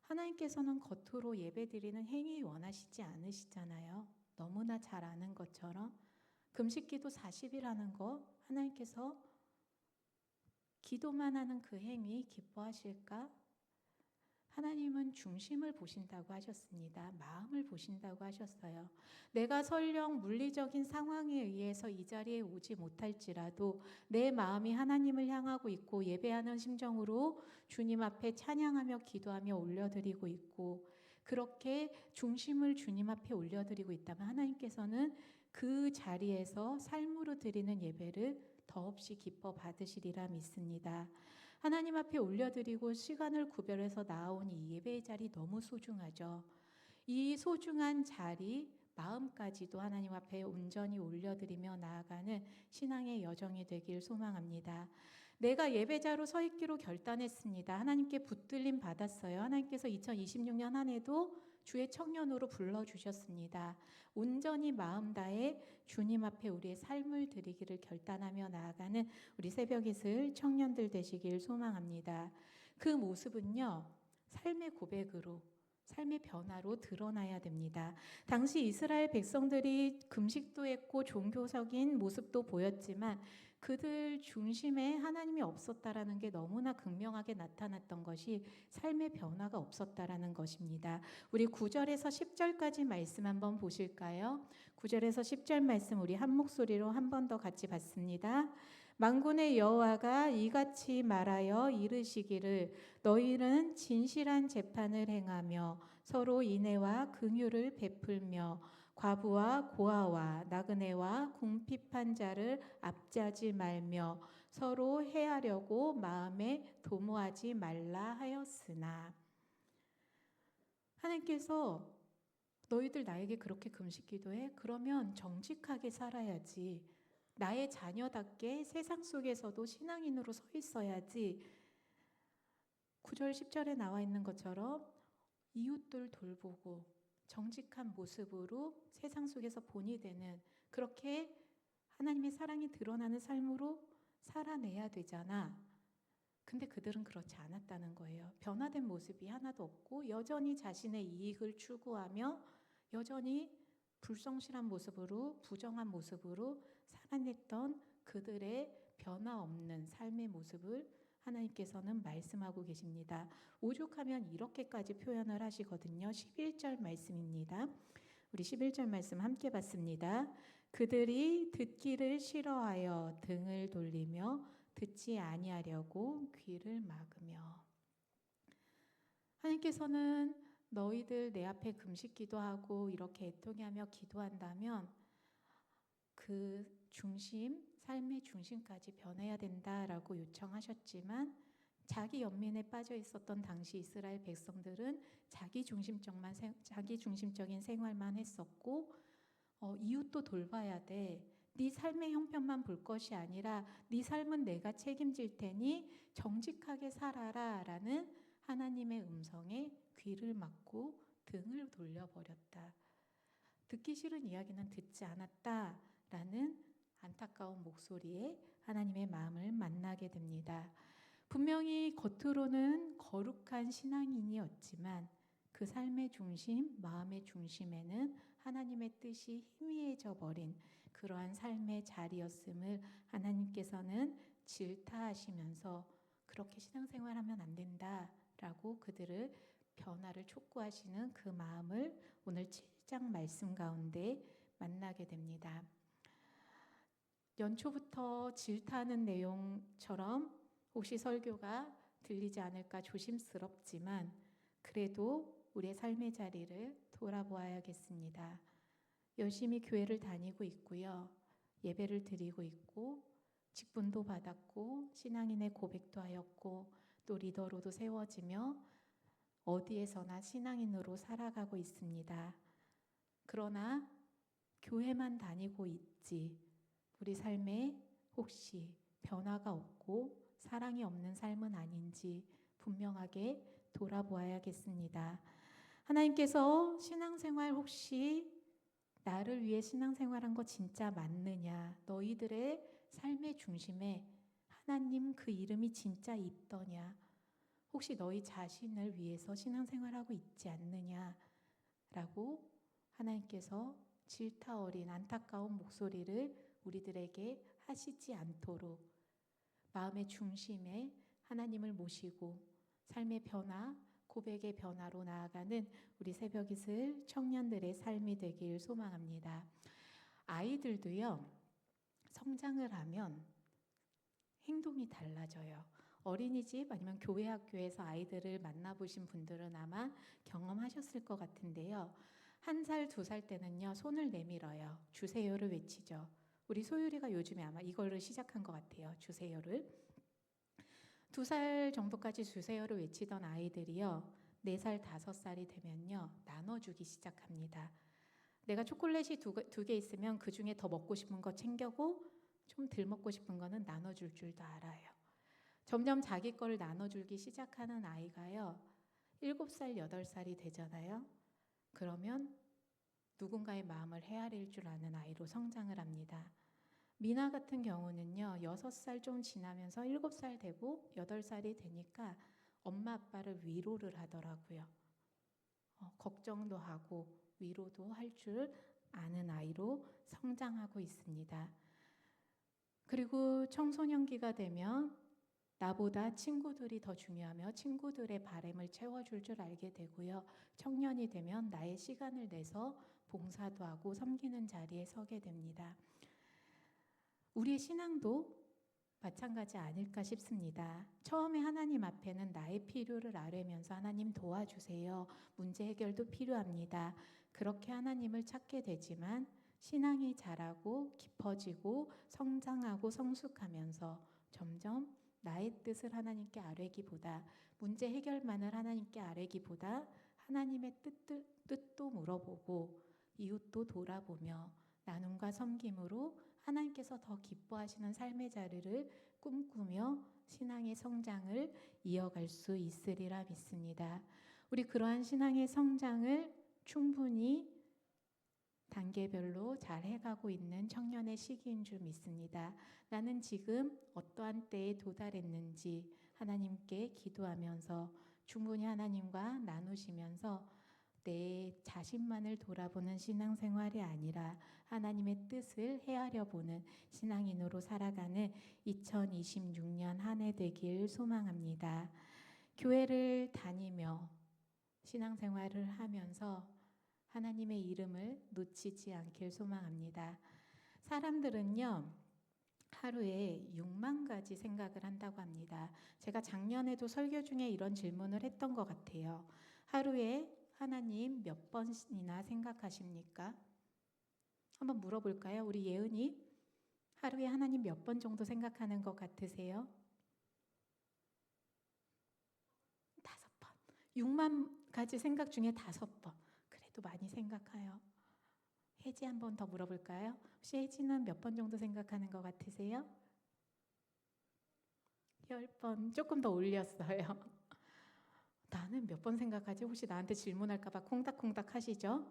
하나님께서는 겉으로 예배드리는 행위 원하시지 않으시잖아요. 너무나 잘 아는 것처럼 금식기도 40일 하는 거 하나님께서 기도만 하는 그 행위 기뻐하실까? 하나님은 중심을 보신다고 하셨습니다. 마음을 보신다고 하셨어요. 내가 설령 물리적인 상황에 의해서 이 자리에 오지 못할지라도 내 마음이 하나님을 향하고 있고 예배하는 심정으로 주님 앞에 찬양하며 기도하며 올려드리고 있고 그렇게 중심을 주님 앞에 올려드리고 있다면 하나님께서는 그 자리에서 삶으로 드리는 예배를 더없이 기뻐 받으시리라 믿습니다. 하나님 앞에 올려드리고 시간을 구별해서 나온 이 예배의 자리 너무 소중하죠. 이 소중한 자리, 마음까지도 하나님 앞에 온전히 올려드리며 나아가는 신앙의 여정이 되길 소망합니다. 내가 예배자로 서 있기로 결단했습니다. 하나님께 붙들림 받았어요. 하나님께서 2026년 한 해도 주의 청년으로 불러주셨습니다. 온전히 마음 다해 주님 앞에 우리의 삶을 드리기를 결단하며 나아가는 우리 새벽이슬 청년들 되시길 소망합니다. 그 모습은요, 삶의 고백으로, 삶의 변화로 드러나야 됩니다. 당시 이스라엘 백성들이 금식도 했고 종교적인 모습도 보였지만 그들 중심에 하나님이 없었다라는 게 너무나 극명하게 나타났던 것이 삶의 변화가 없었다라는 것입니다. 우리 9절에서 10절까지 말씀 한번 보실까요? 9절에서 10절 말씀 우리 한 목소리로 한 번 더 같이 봤습니다. 만군의 여호와가 이같이 말하여 이르시기를 너희는 진실한 재판을 행하며 서로 인애와 긍휼을 베풀며 과부와 고아와 나그네와 궁핍한 자를 압제하지 말며 서로 해하려고 마음에 도모하지 말라 하였으나 하나님께서 너희들 나에게 그렇게 금식 기도해? 그러면 정직하게 살아야지. 나의 자녀답게 세상 속에서도 신앙인으로 서 있어야지. 9절 10절에 나와 있는 것처럼 이웃들 돌보고 정직한 모습으로 세상 속에서 본이 되는 그렇게 하나님의 사랑이 드러나는 삶으로 살아내야 되잖아. 근데 그들은 그렇지 않았다는 거예요. 변화된 모습이 하나도 없고 여전히 자신의 이익을 추구하며 여전히 불성실한 모습으로 부정한 모습으로 살아냈던 그들의 변화 없는 삶의 모습을 하나님께서는 말씀하고 계십니다. 오죽하면 이렇게까지 표현을 하시거든요. 11절 말씀입니다. 우리 11절 말씀 함께 봤습니다. 그들이 듣기를 싫어하여 등을 돌리며 듣지 아니하려고 귀를 막으며 하나님께서는 너희들 내 앞에 금식 기도하고 이렇게 애통해하며 기도한다면 그 중심, 삶의 중심까지 변해야 된다라고 요청하셨지만 자기 연민에 빠져 있었던 당시 이스라엘 백성들은 자기 중심적인 생활만 했었고 이웃도 돌봐야 돼. 네 삶의 형편만 볼 것이 아니라 네 삶은 내가 책임질 테니 정직하게 살아라 라는 하나님의 음성에 귀를 막고 등을 돌려버렸다. 듣기 싫은 이야기는 듣지 않았다 라는 안타까운 목소리에 하나님의 마음을 만나게 됩니다. 분명히 겉으로는 거룩한 신앙인이었지만 그 삶의 중심, 마음의 중심에는 하나님의 뜻이 희미해져 버린 그러한 삶의 자리였음을 하나님께서는 질타하시면서 그렇게 신앙생활하면 안 된다라고 그들을 변화를 촉구하시는 그 마음을 오늘 7장 말씀 가운데 만나게 됩니다. 연초부터 질타하는 내용처럼 혹시 설교가 들리지 않을까 조심스럽지만 그래도 우리의 삶의 자리를 돌아보아야겠습니다. 열심히 교회를 다니고 있고요. 예배를 드리고 있고 직분도 받았고 신앙인의 고백도 하였고 또 리더로도 세워지며 어디에서나 신앙인으로 살아가고 있습니다. 그러나 교회만 다니고 있지 우리 삶에 혹시 변화가 없고 사랑이 없는 삶은 아닌지 분명하게 돌아보아야겠습니다. 하나님께서 신앙생활 혹시 나를 위해 신앙생활한 거 진짜 맞느냐? 너희들의 삶의 중심에 하나님 그 이름이 진짜 있더냐? 혹시 너희 자신을 위해서 신앙생활하고 있지 않느냐? 라고 하나님께서 질타 어린 안타까운 목소리를 우리들에게 하시지 않도록 마음의 중심에 하나님을 모시고 삶의 변화, 고백의 변화로 나아가는 우리 새벽이슬 청년들의 삶이 되길 소망합니다. 아이들도요, 성장을 하면 행동이 달라져요. 어린이집 아니면 교회 학교에서 아이들을 만나보신 분들은 아마 경험하셨을 것 같은데요. 1살, 2살 때는요, 손을 내밀어요. 주세요를 외치죠. 우리 소율이가 요즘에 아마 이걸로 시작한 것 같아요. 주세요를. 2살 정도까지 주세요를 외치던 아이들이요, 4살, 5살이 되면요, 나눠주기 시작합니다. 내가 초콜릿이 2개 있으면 그 중에 더 먹고 싶은 거 챙겨고 좀 덜 먹고 싶은 거는 나눠줄 줄도 알아요. 점점 자기 거를 나눠주기 시작하는 아이가요, 7살, 8살이 되잖아요. 그러면 누군가의 마음을 헤아릴 줄 아는 아이로 성장을 합니다. 미나 같은 경우는요, 6살 좀 지나면서 7살 되고 8살이 되니까 엄마 아빠를 위로를 하더라고요. 걱정도 하고 위로도 할 줄 아는 아이로 성장하고 있습니다. 그리고 청소년기가 되면 나보다 친구들이 더 중요하며 친구들의 바램을 채워줄 줄 알게 되고요. 청년이 되면 나의 시간을 내서 봉사도 하고 섬기는 자리에 서게 됩니다. 우리의 신앙도 마찬가지 아닐까 싶습니다. 처음에 하나님 앞에는 나의 필요를 아뢰면서 하나님 도와주세요. 문제 해결도 필요합니다. 그렇게 하나님을 찾게 되지만 신앙이 자라고 깊어지고 성장하고 성숙하면서 점점 나의 뜻을 하나님께 아뢰기보다, 문제 해결만을 하나님께 아뢰기보다 하나님의 뜻도 물어보고 이웃도 돌아보며 나눔과 섬김으로 하나님께서 더 기뻐하시는 삶의 자리를 꿈꾸며 신앙의 성장을 이어갈 수 있으리라 믿습니다. 우리 그러한 신앙의 성장을 충분히 단계별로 잘 해가고 있는 청년의 시기인 줄 믿습니다. 나는 지금 어떠한 때에 도달했는지 하나님께 기도하면서 충분히 하나님과 나누시면서 내 자신만을 돌아보는 신앙생활이 아니라 하나님의 뜻을 헤아려 보는 신앙인으로 살아가는 2026년 한 해 되길 소망합니다. 교회를 다니며 신앙생활을 하면서 하나님의 이름을 놓치지 않길 소망합니다. 사람들은요, 하루에 6만 가지 생각을 한다고 합니다. 제가 작년에도 설교 중에 이런 질문을 했던 것 같아요. 하루에 하나님 몇 번이나 생각하십니까? 한번 물어볼까요? 우리 예은이 하루에 하나님 몇 번 정도 생각하는 것 같으세요? 5번. 6만 가지 생각 중에 5번. 그래도 많이 생각해요. 혜지 한 번 더 물어볼까요? 혹시 혜지는 몇 번 정도 생각하는 것 같으세요? 10번. 조금 더 올렸어요. 나는 몇 번 생각하지? 혹시 나한테 질문할까 봐 콩닥콩닥 하시죠?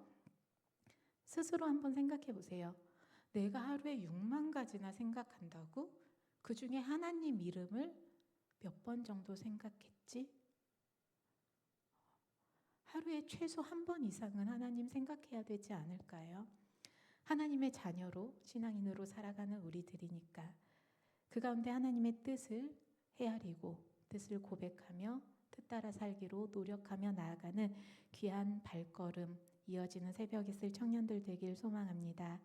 스스로 한번 생각해 보세요. 내가 하루에 6만 가지나 생각한다고? 그 중에 하나님 이름을 몇 번 정도 생각했지? 하루에 최소 한 번 이상은 하나님 생각해야 되지 않을까요? 하나님의 자녀로 신앙인으로 살아가는 우리들이니까 그 가운데 하나님의 뜻을 헤아리고 뜻을 고백하며 뜻 따라 살기로 노력하며 나아가는 귀한 발걸음 이어지는 새벽 이슬 청년들 되길 소망합니다.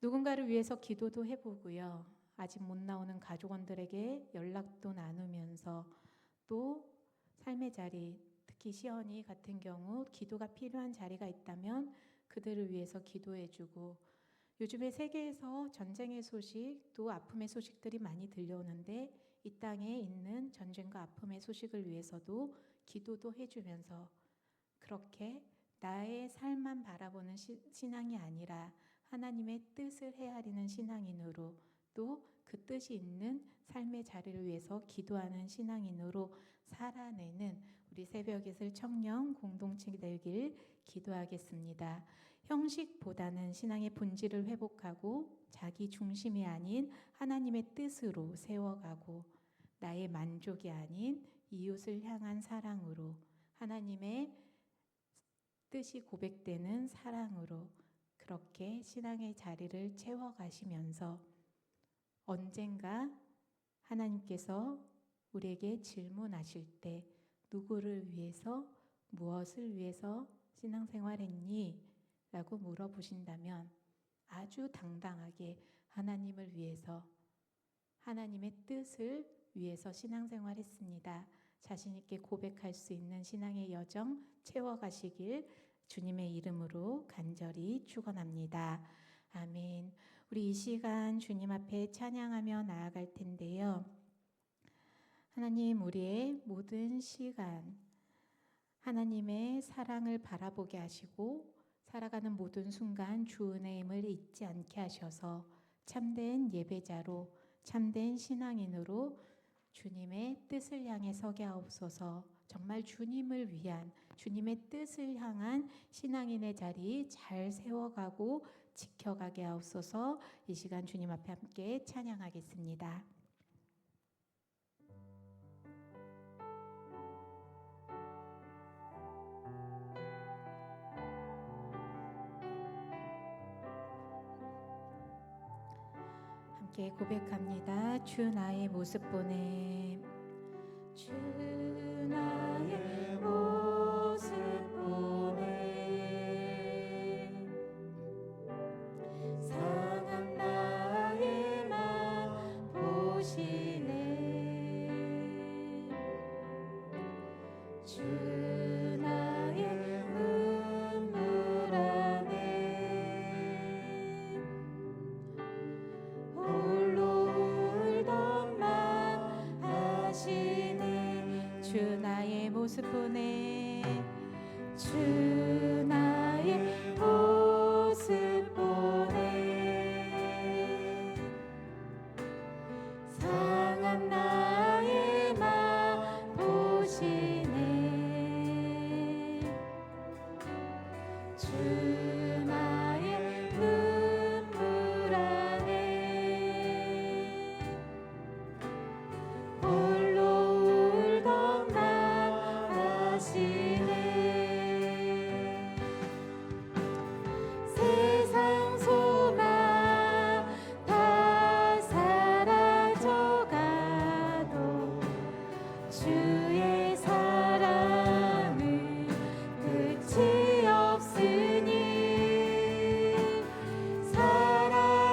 누군가를 위해서 기도도 해보고요. 아직 못 나오는 가족원들에게 연락도 나누면서 또 삶의 자리, 특히 시연이 같은 경우 기도가 필요한 자리가 있다면 그들을 위해서 기도해주고, 요즘에 세계에서 전쟁의 소식 또 아픔의 소식들이 많이 들려오는데 이 땅에 있는 전쟁과 아픔의 소식을 위해서도 기도도 해주면서 그렇게 나의 삶만 바라보는 신앙이 아니라 하나님의 뜻을 헤아리는 신앙인으로 또 그 뜻이 있는 삶의 자리를 위해서 기도하는 신앙인으로 살아내는 우리 새벽이슬 청년 공동체 되길 기도하겠습니다. 형식보다는 신앙의 본질을 회복하고 자기 중심이 아닌 하나님의 뜻으로 세워가고 나의 만족이 아닌 이웃을 향한 사랑으로 하나님의 뜻이 고백되는 사랑으로 그렇게 신앙의 자리를 채워가시면서 언젠가 하나님께서 우리에게 질문하실 때 누구를 위해서 무엇을 위해서 신앙생활했니? 라고 물어보신다면 아주 당당하게 하나님을 위해서 하나님의 뜻을 위해서 신앙생활했습니다. 자신 있게 고백할 수 있는 신앙의 여정 채워가시길 주님의 이름으로 간절히 축원합니다. 아멘. 우리 이 시간 주님 앞에 찬양하며 나아갈 텐데요. 하나님, 우리의 모든 시간 하나님의 사랑을 바라보게 하시고 살아가는 모든 순간 주 은혜임을 잊지 않게 하셔서 참된 예배자로 참된 신앙인으로 주님의 뜻을 향해 서게 하옵소서. 정말 주님을 위한 주님의 뜻을 향한 신앙인의 자리 잘 세워가고 지켜가게 하옵소서. 이 시간 주님 앞에 함께 찬양하겠습니다. 함께 고백합니다. 주 나의 모습 보내. 주 나의 모습 보내. 상한 나의 맘 보시네. 주 나의 눈물 안에 홀로 울던 맘 아시네. 주 나의 모습 보내. 주 나의 모습 보내. 상한 나의 맘 보시네. 주 나의 눈물 안에 홀로 울던 맘 아시네. 세상 소망 다 사라져가도 주의 사랑은 끝이 없으니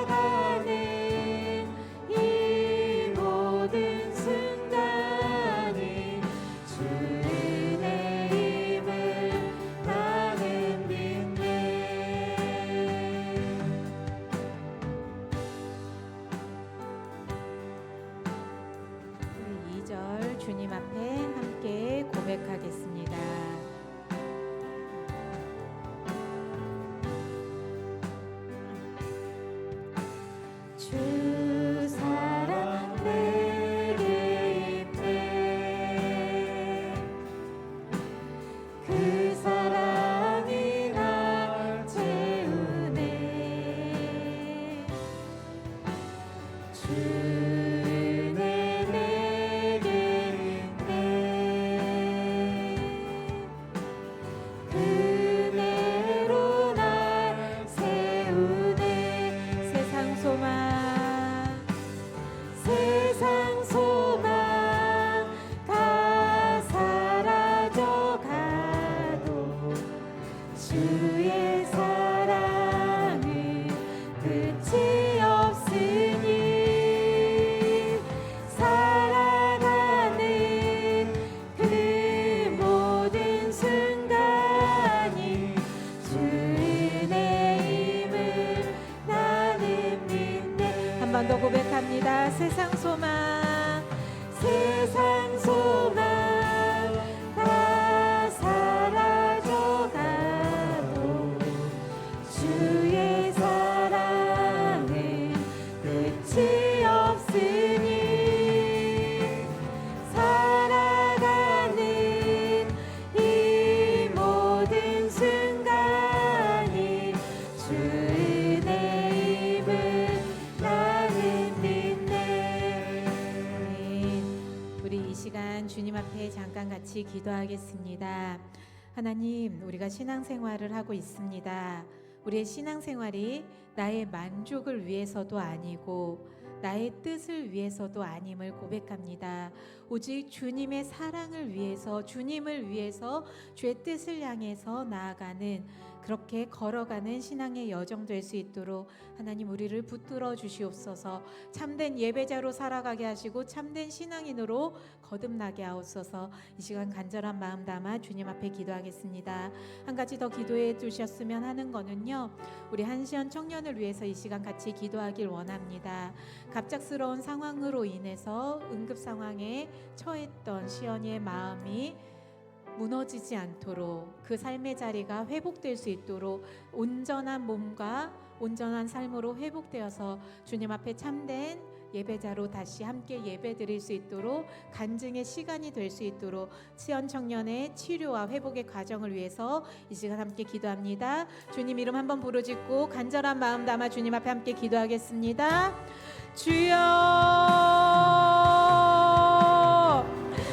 살아가는 이 모든 순간이 주 은혜임을 나는 믿네. 우리 2절 주님 앞에 함께 고백하겠습니다. 주 사랑 내게 있네. 그 사랑이 날 채우네. 주 은혜 내게 있네. 그 은혜로 날 세우네. 세상 소망 세상 소망 다 사라져가도 주의 사랑은 끝이 없으니 살아가는 그 모든 순간이 주 은혜임을 나는 믿네. 한 번 더 고백합니다. 세상 소망 세상 소망 다 사라져가도 같이 기도하겠습니다. 하나님, 우리가 신앙생활을 하고 있습니다. 우리의 신앙생활이 나의 만족을 위해서도 아니고 나의 뜻을 위해서도 아님을 고백합니다. 오직 주님의 사랑을 위해서, 주님을 위해서 주의 뜻을 향해서 나아가는, 그렇게 걸어가는 신앙의 여정 될 수 있도록 하나님 우리를 붙들어 주시옵소서. 참된 예배자로 살아가게 하시고 참된 신앙인으로 거듭나게 하옵소서. 이 시간 간절한 마음 담아 주님 앞에 기도하겠습니다. 한 가지 더 기도해 주셨으면 하는 거는요, 우리 한시연 청년을 위해서 이 시간 같이 기도하길 원합니다. 갑작스러운 상황으로 인해서 응급 상황에 처했던 시연이의 마음이 무너지지 않도록, 그 삶의 자리가 회복될 수 있도록 온전한 몸과 온전한 삶으로 회복되어서 주님 앞에 참된 예배자로 다시 함께 예배드릴 수 있도록, 간증의 시간이 될 수 있도록 시연 청년의 치료와 회복의 과정을 위해서 이 시간 함께 기도합니다. 주님 이름 한번 부르짖고 간절한 마음 담아 주님 앞에 함께 기도하겠습니다. 주여,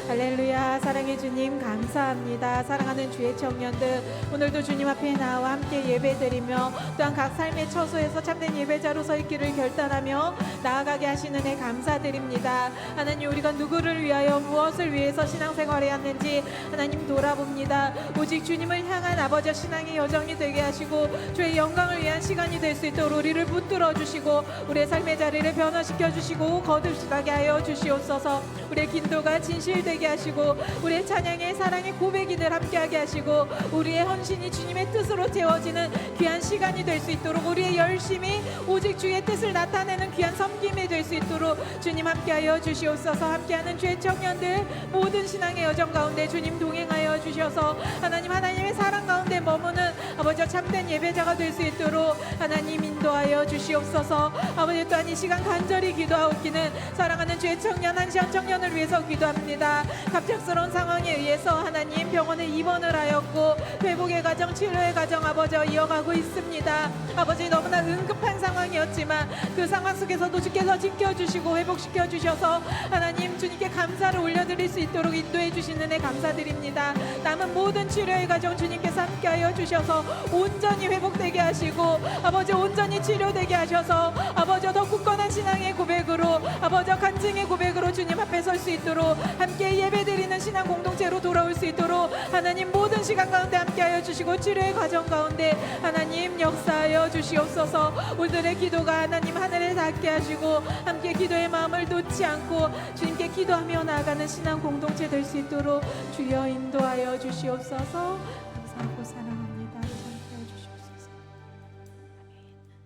할렐루야. 사랑의 주님 감사합니다. 사랑하는 주의 청년들, 오늘도 주님 앞에 나와 함께 예배드리며 또한 각 삶의 처소에서 참된 예배자로 서 있기를 결단하며 나아가게 하시는 애 감사드립니다. 하나님, 우리가 누구를 위하여 무엇을 위해서 신앙생활을 했는지 하나님 돌아봅니다. 오직 주님을 향한 아버지 신앙의 여정이 되게 하시고 주의 영광을 위한 시간이 될 수 있도록 우리를 붙들어 주시고 우리의 삶의 자리를 변화시켜 주시고 거듭나게 하여 주시옵소서. 우리의 기도가 진실되게 하시고 우리의 찬양의 사랑의 고백이 늘 함께하게 하시고 우리의 헌신이 주님의 뜻으로 채워지는 귀한 시간이 될 수 있도록, 우리의 열심이 오직 주의 뜻을 나타내는 귀한 섬김이 될 수 있도록 주님 함께하여 주시옵소서. 함께하는 주의 청년들 모든 신앙의 여정 가운데 주님 동행하여 주셔서 하나님의 사랑 가운데 머무는 아버지 참된 예배자가 될 수 있도록 하나님 인도하여 주시옵소서. 아버지, 또한 이 시간 간절히 기도하옵기는 사랑하는 주의 청년 한시연 청년을 위해서 기도합니다. 갑작스러운 상황에 의해서 하나님 병원에 입원을 하였고 회복의 과정, 치료의 과정 아버지 이어가고 있습니다. 아버지, 너무나 응급한 상황이었지만 그 상황 속에서도 주께서 지켜주시고 회복시켜 주셔서 하나님 주님께 감사를 올려드릴 수 있도록 인도해 주시는 은혜 감사드립니다. 남은 모든 치료의 과정 주님께서 함께하여 주셔서 온전히 회복되게 하시고 아버지 온전히 치료되게 하셔서 아버지 더 굳건한 신앙의 고백으로 아버지 간증의 고백으로 주님 앞에 설 수 있도록 함께 예배드리는 신앙 공동체로 돌아올 수 있도록 하나님 모든 시간 가운데 함께하여 주시고 치료의 과정 가운데 하나님 역사하여 주시옵소서. 오늘의 기도가 하나님 하늘에 닿게 하시고 함께 기도의 마음을 놓지 않고 주님께 기도하며 나아가는 신앙 공동체 될 수 있도록 주여 인도하여 주시옵소서. 감사하고 사랑합니다. 함께하여 주시옵소서.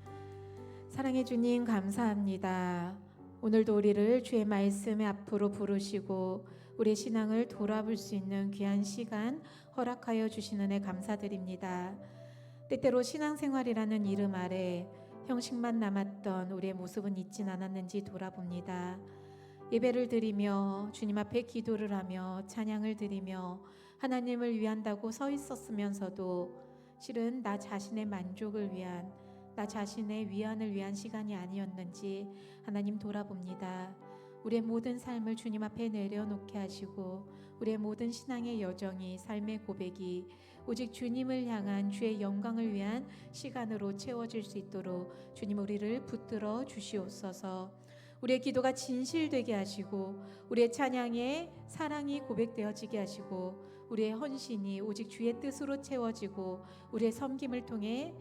아멘. 사랑의 주님 감사합니다. 오늘도 우리를 주의 말씀의 앞으로 부르시고 우리의 신앙을 돌아볼 수 있는 귀한 시간 허락하여 주시는 애 감사드립니다. 때때로 신앙생활이라는 이름 아래 형식만 남았던 우리의 모습은 잊진 않았는지 돌아봅니다. 예배를 드리며 주님 앞에 기도를 하며 찬양을 드리며 하나님을 위한다고 서 있었으면서도 실은 나 자신의 만족을 위한, 나 자신의 위안을 위한 시간이 아니었는지 하나님 돌아봅니다. 우리의 모든 삶을 주님 앞에 내려놓게 하시고 우리의 모든 신앙의 여정이, 삶의 고백이 오직 주님을 향한 주의 영광을 위한 시간으로 채워질 수 있도록 주님 우리를 붙들어 주시옵소서. 우리의 기도가 진실되게 하시고 우리의 찬양에 사랑이 고백되어지게 하시고 우리의 헌신이 오직 주의 뜻으로 채워지고 우리의 섬김을 통해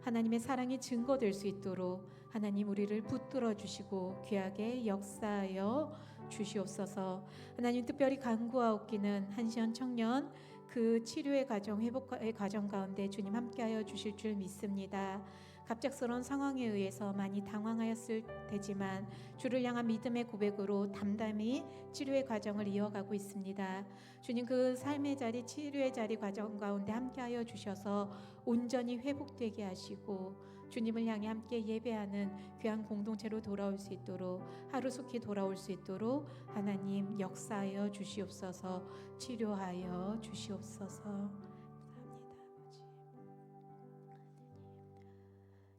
하나님의 사랑이 증거될 수 있도록 하나님 우리를 붙들어 주시고 귀하게 역사하여 주시옵소서. 하나님 특별히 간구하옵기는 한시연 청년 그 치료의 과정, 회복의 과정 가운데 주님 함께하여 주실 줄 믿습니다. 갑작스러운 상황에 의해서 많이 당황하였을 테지만 주를 향한 믿음의 고백으로 담담히 치료의 과정을 이어가고 있습니다. 주님 그 삶의 자리, 치료의 자리 과정 가운데 함께하여 주셔서 온전히 회복되게 하시고 주님을 향해 함께 예배하는 귀한 공동체로 돌아올 수 있도록, 하루속히 돌아올 수 있도록 하나님 역사하여 주시옵소서. 치료하여 주시옵소서. 감사합니다. 아버지.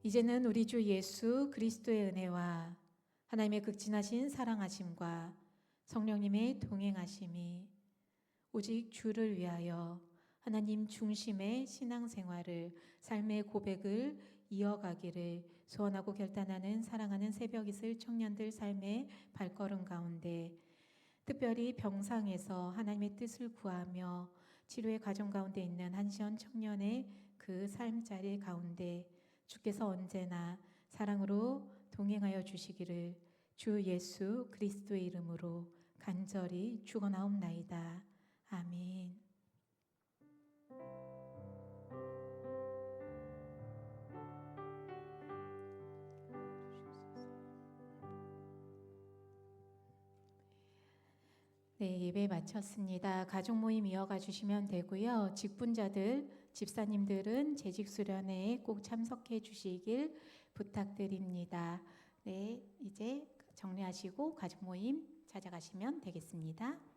이제는 우리 주 예수 그리스도의 은혜와 하나님의 극진하신 사랑하심과 성령님의 동행하심이 오직 주를 위하여 하나님 중심의 신앙생활을, 삶의 고백을 이어가기를 소원하고 결단하는 사랑하는 새벽이슬 청년들 삶의 발걸음 가운데, 특별히 병상에서 하나님의 뜻을 구하며 치료의 과정 가운데 있는 한시원 청년의 그 삶자리 가운데 주께서 언제나 사랑으로 동행하여 주시기를 주 예수 그리스도의 이름으로 간절히 축원하옵나이다. 아멘. 네, 예배 마쳤습니다. 가족 모임 이어가 주시면 되고요. 직분자들, 집사님들은 재직 수련회에 꼭 참석해 주시길 부탁드립니다. 네, 이제 정리하시고 가족 모임 찾아가시면 되겠습니다.